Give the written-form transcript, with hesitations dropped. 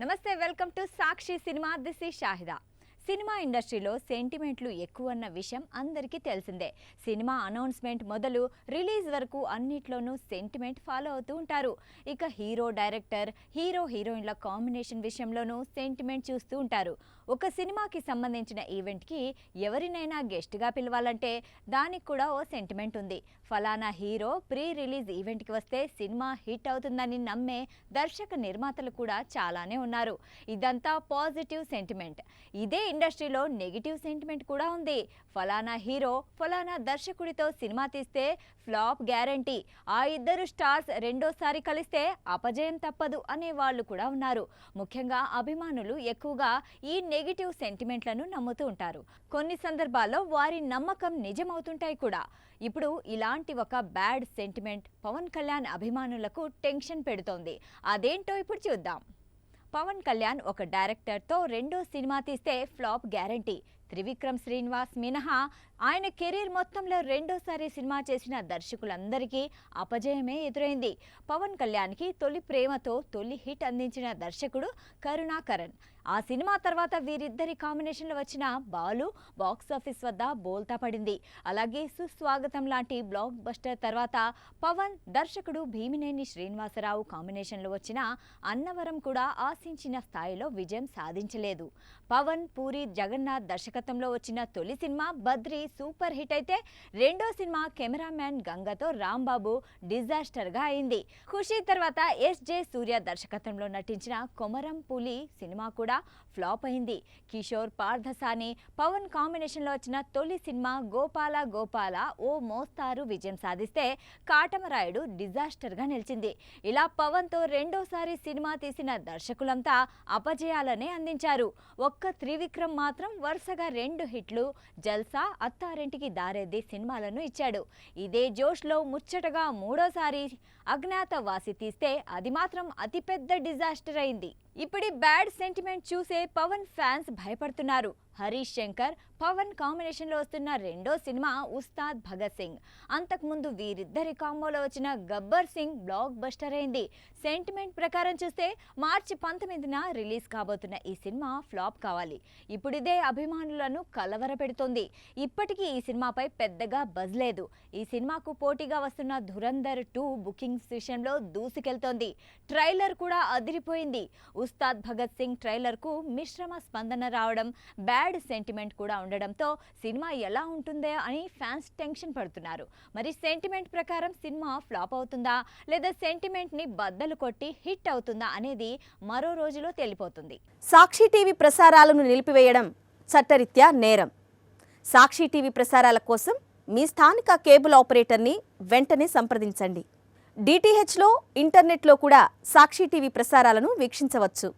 నమస్తే, welcome to Sakshi cinema. This is Shahida. Cinema ఇండస్ట్రీలో సెంటిమెంట్లు ఎక్కువ అన్న విషయం అందరికీ తెలిసిందే. సినిమా అనౌన్స్మెంట్ మొదలు రిలీజ్ వరకు అన్నిట్లోనూ సెంటిమెంట్ ఫాలో అవుతూ ఉంటారు. ఇక హీరో డైరెక్టర్, హీరోయిన్ల కాంబినేషన్ విషయంలోనూ సెంటిమెంట్ చూస్తూ ఉంటారు. ఒక సినిమాకి సంబంధించిన ఈవెంట్కి ఎవరినైనా గెస్ట్గా పిలవాలంటే దానికి కూడా ఓ సెంటిమెంట్ ఉంది. ఫలానా హీరో ప్రీ రిలీజ్ ఈవెంట్కి వస్తే సినిమా హిట్ అవుతుందని నమ్మే దర్శక నిర్మాతలు కూడా చాలానే ఉన్నారు. ఇదంతా పాజిటివ్ సెంటిమెంట్. ఇదే ఇండస్ట్రీలో నెగిటివ్ సెంటిమెంట్ కూడా ఉంది. ఫలానా హీరో ఫలానా దర్శకుడితో సినిమా తీస్తే ఫ్లాప్ గ్యారంటీ, ఆ ఇద్దరు స్టార్స్ రెండోసారి కలిస్తే అపజయం తప్పదు అనే వాళ్ళు కూడా ఉన్నారు. ముఖ్యంగా అభిమానులు ఎక్కువగా ఈ నెగిటివ్ సెంటిమెంట్లను నమ్ముతూ ఉంటారు. కొన్ని సందర్భాల్లో వారి నమ్మకం నిజమవుతుంటాయి కూడా. ఇప్పుడు ఇలాంటి ఒక బ్యాడ్ సెంటిమెంట్ పవన్ కళ్యాణ్ అభిమానులకు టెన్షన్ పెడుతోంది. అదేంటో ఇప్పుడు చూద్దాం. పవన్ కళ్యాణ్ ఒక డైరెక్టర్తో రెండో సినిమా తీస్తే ఫ్లాప్ గ్యారంటీ. త్రివిక్రమ్ శ్రీనివాస్ మినహా ఆయన కెరీర్ మొత్తంలో రెండోసారి సినిమా చేసిన దర్శకులందరికీ అపజయమే ఎదురైంది. పవన్ కళ్యాణ్కి తొలి ప్రేమతో తొలి హిట్ అందించిన దర్శకుడు కరుణాకరన్. ఆ సినిమా తర్వాత వీరిద్దరి కాంబినేషన్లో వచ్చిన బాలు బాక్సాఫీస్ వద్ద బోల్తా పడింది. అలాగే సుస్వాగతం లాంటి బ్లాక్ బస్టర్ తర్వాత పవన్ దర్శకుడు భీమినేని శ్రీనివాసరావు కాంబినేషన్లో వచ్చిన అన్నవరం కూడా ఆశించిన స్థాయిలో విజయం సాధించలేదు. పవన్, పూరి జగన్నాథ్ దర్శకత్వంలో వచ్చిన తొలి సినిమా బద్రి సూపర్ హిట్ అయితే రెండో సినిమా కెమెరామ్యాన్ గంగతో రాంబాబు డిజాస్టర్గా అయింది. ఖుషి తర్వాత ఎస్.జె. సూర్య దర్శకత్వంలో నటించిన కొమరం పులి సినిమా కూడా ఫ్లాప్ అయింది. కిషోర్, పార్థసాని, పవన్ కాంబినేషన్లో వచ్చిన తొలి సినిమా గోపాల గోపాల ఓ మోస్తారు విజయం సాధిస్తే కాటమరాయుడు డిజాస్టర్గా నిలిచింది. ఇలా పవన్తో రెండోసారి సినిమా తీసిన దర్శకులంతా అపజయాలనే అందించారు. ఒక్క త్రివిక్రమ్ మాత్రం వరుసగా 2 హిట్లు, జల్సా, అత్తారింటికి దారేది సినిమాలను ఇచ్చాడు. ఇదే జోష్లో ముచ్చటగా మూడోసారి అజ్ఞాతవాసి తీస్తే అది మాత్రం అతిపెద్ద డిజాస్టర్ అయింది. ఇప్పుడు బ్యాడ్ సెంటిమెంట్ చూసే పవన్ ఫ్యాన్స్ భయపడుతున్నారు. హరీష్ శంకర్, పవన్ కాంబినేషన్లో వస్తున్న రెండో సినిమా ఉస్తాద్ భగత్ సింగ్. అంతకుముందు వీరిద్దరి కాంబోలో వచ్చిన గబ్బర్ సింగ్ బ్లాక్ బస్టర్ అయింది. సెంటిమెంట్ ప్రకారం చూస్తే మార్చి 19న రిలీజ్ కాబోతున్న ఈ సినిమా ఫ్లాప్ కావాలి. ఇప్పుడిదే అభిమానులను కలవరపెడుతోంది. ఇప్పటికీ ఈ సినిమాపై పెద్దగా బజ్ లేదు. ఈ సినిమాకు పోటీగా వస్తున్న ధురంధర్ 2 బుకింగ్స్ విషయంలో దూసుకెళ్తోంది. ట్రైలర్ కూడా అదిరిపోయింది. ఉస్తాద్ భగత్ సింగ్ ట్రైలర్కు మిశ్రమ స్పందన రావడం, బ్యాడ్ సెంటిమెంట్ కూడా ఉండడంతో సినిమా ఎలా ఉంటుందో అని ఫ్యాన్స్ టెన్షన్ పడుతున్నారు. మరి సెంటిమెంట్ ప్రకారం సినిమా ఫ్లాప్ అవుతుందా లేదా సెంటిమెంట్ని బద్దలు కొట్టి హిట్ అవుతుందా అనేది మరో రోజులో తేలిపోతుంది. సాక్షి టీవీ ప్రసారాలను నిలిపివేయడం చట్టరీత్యా నేరం. సాక్షి టీవీ ప్రసారాల కోసం మీ స్థానిక కేబుల్ ఆపరేటర్ని వెంటనే సంప్రదించండి. డిటిహెచ్లో, ఇంటర్నెట్లో కూడా సాక్షి టీవీ ప్రసారాలను వీక్షించవచ్చు.